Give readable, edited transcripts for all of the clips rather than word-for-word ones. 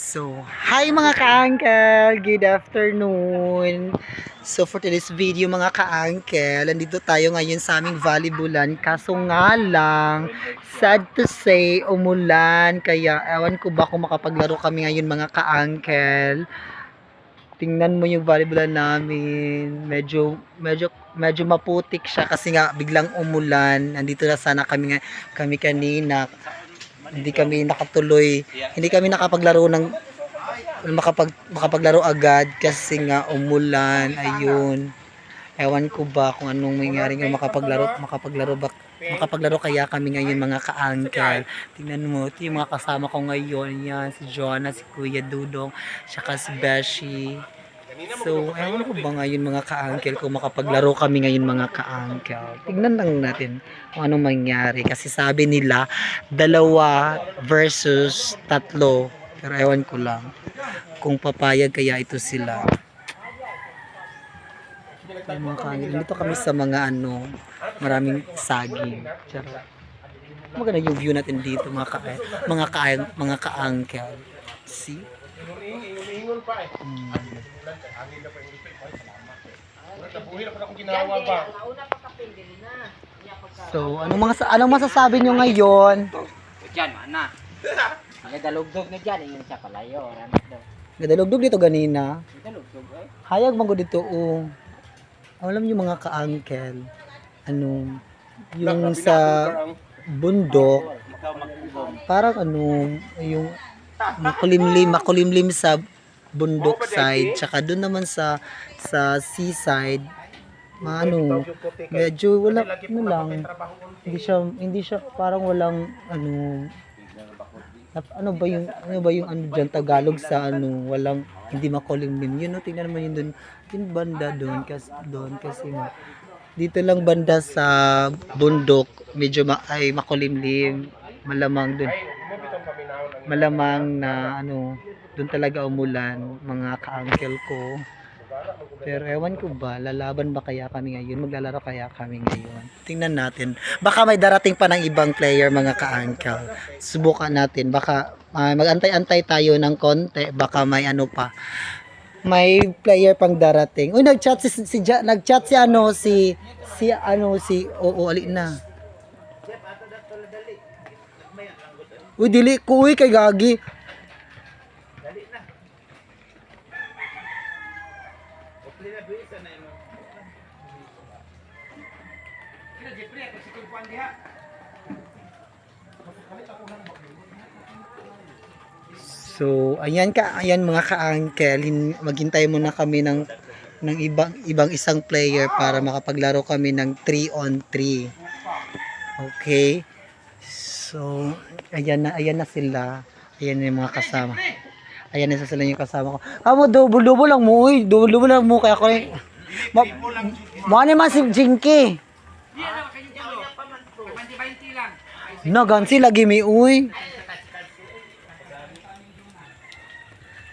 So, hi mga ka-uncle! Good afternoon! So, for today's video mga ka-uncle, nandito tayo ngayon sa aming volleyballan. Kaso nga lang, sad to say, umulan. Kaya, ewan ko ba kung makapaglaro kami ngayon mga ka-uncle. Tingnan mo yung volleyballan namin. Medyo maputik siya kasi nga biglang umulan. Nandito na sana kami kanina. Hindi kami nakatuloy, hindi kami nakapaglaro makapaglaro agad kasi nga umulan. Ayun, ewan ko ba kung anong mangyari nga makapaglaro kaya kami ngayon mga ka-uncle. Tingnan mo, ito yung mga kasama ko ngayon. Yan, si Joanna, si Kuya Dudong, saka si Beshi. So, ewan ko ba ngayon mga ka-uncle kung makapaglaro kami ngayon mga ka-uncle. Tignan lang natin kung anong mangyari. Kasi sabi nila, 2 versus 3. Pero ewan ko lang kung papayag kaya ito sila. Ay, mga ka-uncle, dito kami sa mga maraming saging. Charot. Maganda yung view natin dito mga ka-uncle. See? So, anong masasabi nyo ngayon? Diyan, mana? Nagdalugdog na dyan, yung sa kalayo. Gadalugdog dito ganina. Nagdalugdog eh. Hayag man ko dito alam nyo mga ka-uncle, yung sa bundok, parang yung makulimlim sa bundok side, tsaka doon naman sa seaside, medyo wala lang, hindi siya parang walang ano ba yung diyan Tagalog sa walang, hindi makulimlim yun, tingnan naman yun doon, yung banda doon kasi nga dito lang banda sa bundok medyo makulimlim, malamang na doon talaga umulan mga ka-uncle ko. Pero ewan ko ba, lalaban ba kaya kami ngayon? Maglalaro kaya kami ngayon? Tingnan natin. Baka may darating pa ng ibang player mga ka-uncle. Subukan natin. Baka magantay-antay tayo ng konti. Baka may pa. May player pang darating. Uy, nag-chat si oo, ali na. Uy, dili ko kay gagi. So, ayan mga ka-uncle, maghintay muna kami ng ibang isang player para makapaglaro kami ng 3-on-3. Okay? So, ayan na sila. Ayan na yung mga kasama. Ayan na sila yung kasama ko. Mo double lang mo, uy. Double lang mo kaya ko. Mo man si Jinky. Gansi lagi mi uy.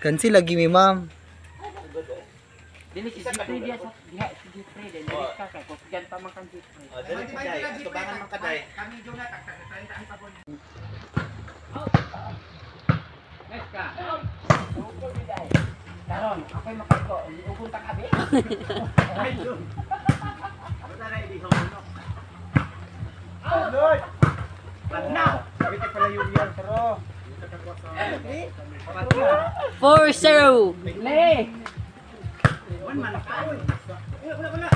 Gansi lagi mi ma'am. Dili si Jeffrey dia sa diha si Jeffrey din dili ka kay kung diyan pa man kan Jeffrey. Dili si Jay, tubangan man kaday. Kami do na tag-30 pa bon. Let's go. Karon, ako'y makadto, ugon ta kabi. Ayun. Basta na idi hono. Lord. Now, biti pala yung yan, pero 4-0. Le. Wan man ka. Wala.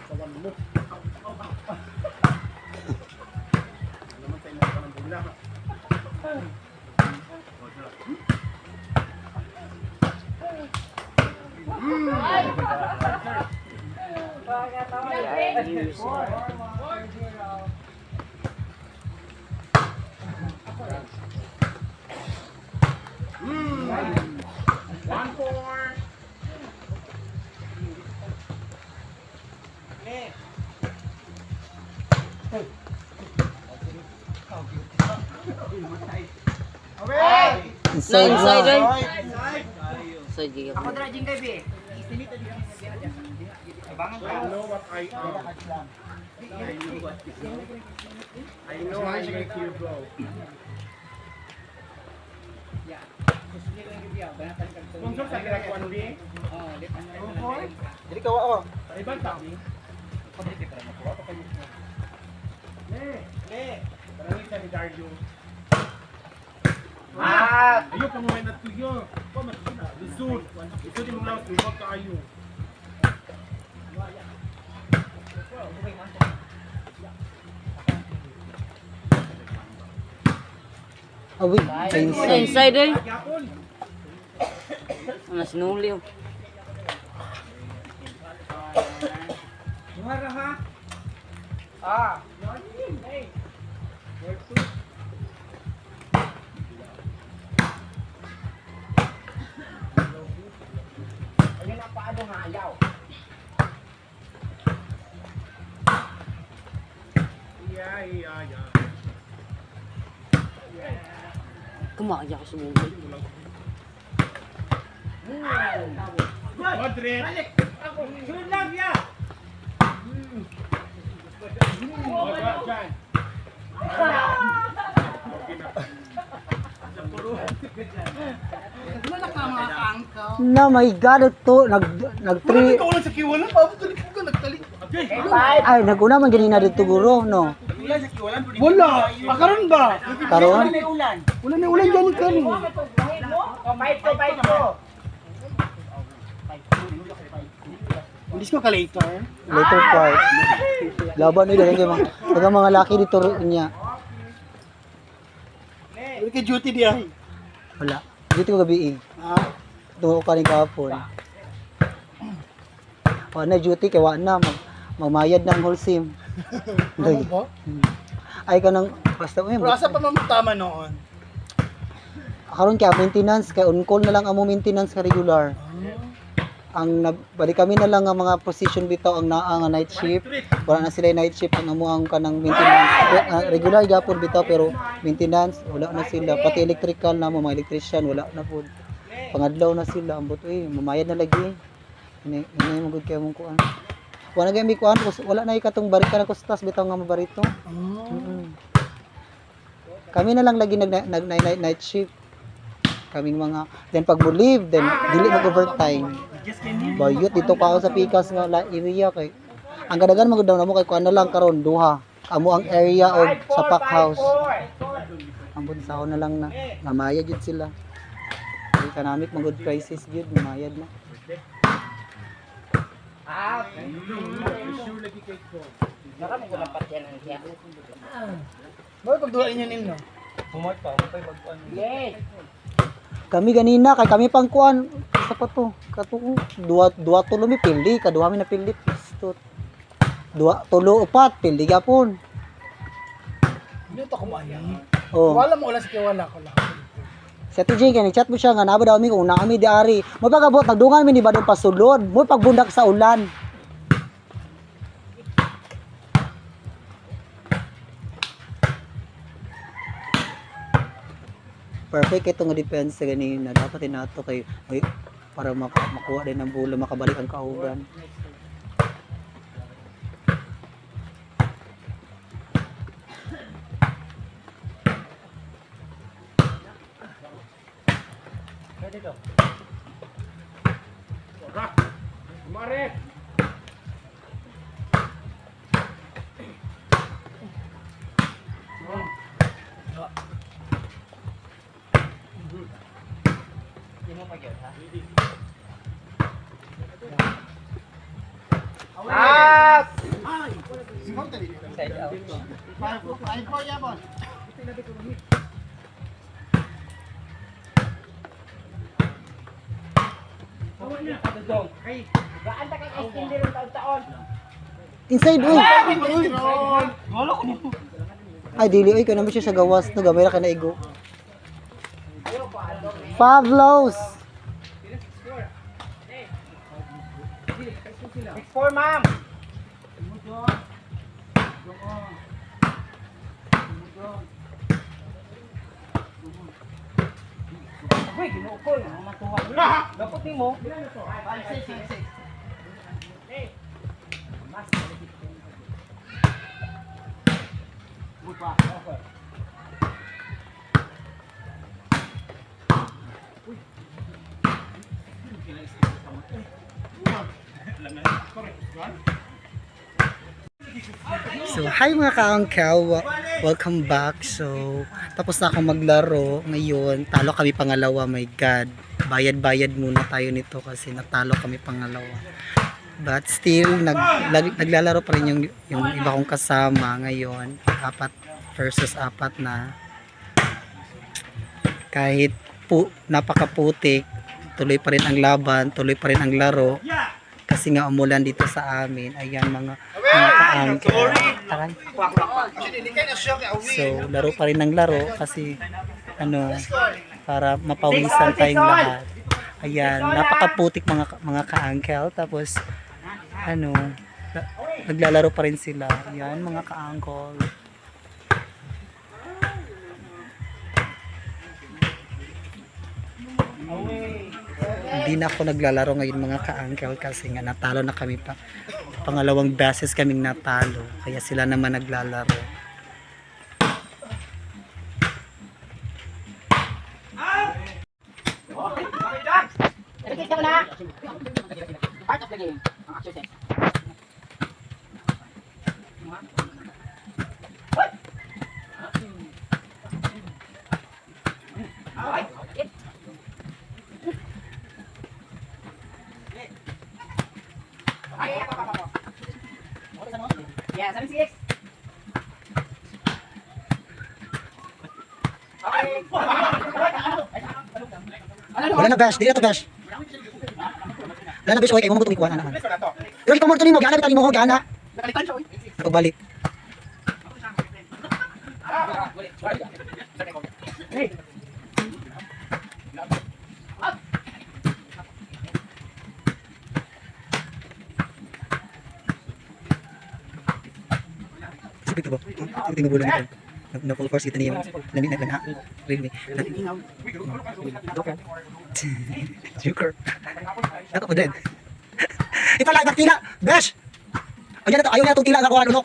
Kawan mo. Naman tayo mo pa ng bula. Inside. So, ako dra jing gabi. Isinito di ang aja. Abangan ka. I know what I am. I know I make you grow. Yeah. Sponsor sa kira ko ano di? Dili ka wa. Ibang tabi. Le. Parang isa ni Dario. Ayo pamahay na tuyo. Ko makina. Lisod. Lisod yung mga luwag kaayo. Awi, inside. Inside eh. Yapon. Ano sinuli oh. Muhara ha. Ayun ang paano nga ayaw. Yeah. Kumaya ko sa muli. Madre. Sunod lang ya. Na my god ito nag 3 Ikaw lang sa kiwalan, pabutulik ko nagtalik. ay naguna man ganina dito guro no. Wala, makaroon ba? Karon Wala na ulan dyan ka rin. Hindi ko ka-later. later part. Laban ni dali mga laki dito niya. Wala ka duty di ay. Wala. Dito ko gabi. Ha? Tungo ka ni kahapon. Wa na duty kay wa na magmayad na ang whole sim. Ano ba? Ay ka nang basta Pero asa pa mamutama noon? karon kaya maintenance kay on call na lang amo maintenance ka regular. Ang bali kami na lang ang mga position bitaw ang naa nga night shift. Wala na sila night shift ang amo ang kanang maintenance. Regular gyapon bitaw pero maintenance wala na sila pati electrical na mo mga electrician wala na pud. Pangadlaw na sila ambot mamayad na lagi. Ini mo gud kay mong kuan. Wala gyud mi kuan wala na ikatong barika na kustas bitaw nga mabarito. Kami na lang lagi night shift. Kaming mga then pag mo leave then dili mag overtime. Bayot dito pa ako sa Pikas nga area kay ang gadagan magud daw namo kay kuan na lang karon duha. Amo ang area og sa pack house. Ambot sa na lang na namayad jud sila. Economic magud crisis jud namayad na. Marami ko lang patyan ang siya. Boy, pagduha inyo ninyo. Yes. Kami ganina kay kami pang kuan sa pa to katuo duwa tulo mi pildi kaduha mi na pildi pistot. Duwa tulo upat pildi gapon. Hindi to kumain. Oh. Wala mo ulan sa kiwala ko lang. Sa TJ kay chat mo siya nga naba daw mi kung naa mi diari. Mo pagabot nagdungan mi ni badong pasulod. Mo pagbundak sa ulan. Perfect ito nga depensa ganina. Dapat inato kay para makuha din ng bulo makabalik ang kauban. Mare. Inside uy. Wala ko nito. Ay dili oy kanamo siya sa gawas no gamay ra ka na igo. Pavlos. For ma'am. Uy, ginukol. Matuwa. Dapat ni mo. 5-6. So, hi mga ka-uncle, welcome back. So, tapos na akong maglaro ngayon. Talo kami pangalawa, my God. Bayad-bayad muna tayo nito kasi natalo kami pangalawa. But still, naglalaro pa rin yung iba kong kasama ngayon. 4 versus 4 na. Kahit napakaputik, tuloy pa rin ang laban, tuloy pa rin ang laro. Kasi nga umulan dito sa amin. Ayan mga ka-uncle. Taray. So, laro pa rin ng laro kasi para mapawisan tayong lahat. Ayan, napakaputik mga ka-uncle. Tapos naglalaro pa rin sila. Ayan, mga ka-uncle. Hindi na ako naglalaro ngayon mga ka-uncle kasi nga natalo na kami pa. Pangalawang beses kaming natalo. Kaya sila naman naglalaro. Part of the game. Ang exercise. Yeah, 76. Wala na besh, dili na to besh. Wala na besh, oy kay mo tumikuha na naman. Pero ikaw mo ito nimo, gana bitani mo, gana. Ako balik. Sabi ko ba? Tingnan mo lang ito. Na full force kita niyo. Lamig na na. Really. Joker. Ako pa din. Ipalagak tila. Besh. Ayan na to. Ayaw na itong tila nga ko ano.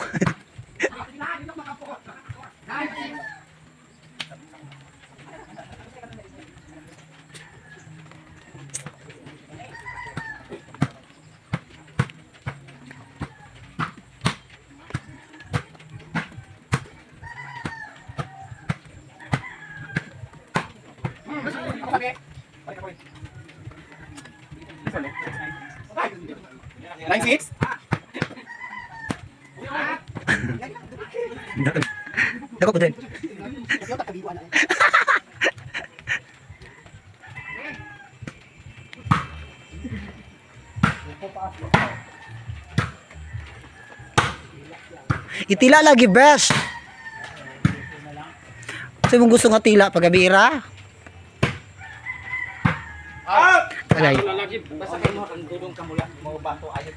Line 6. Ako pa din. Itila lagi best. Kasi mong gusto nga tila pagabira. Out! Alay. Basta kayo mo ang dudong kamula. Mo bato ayo.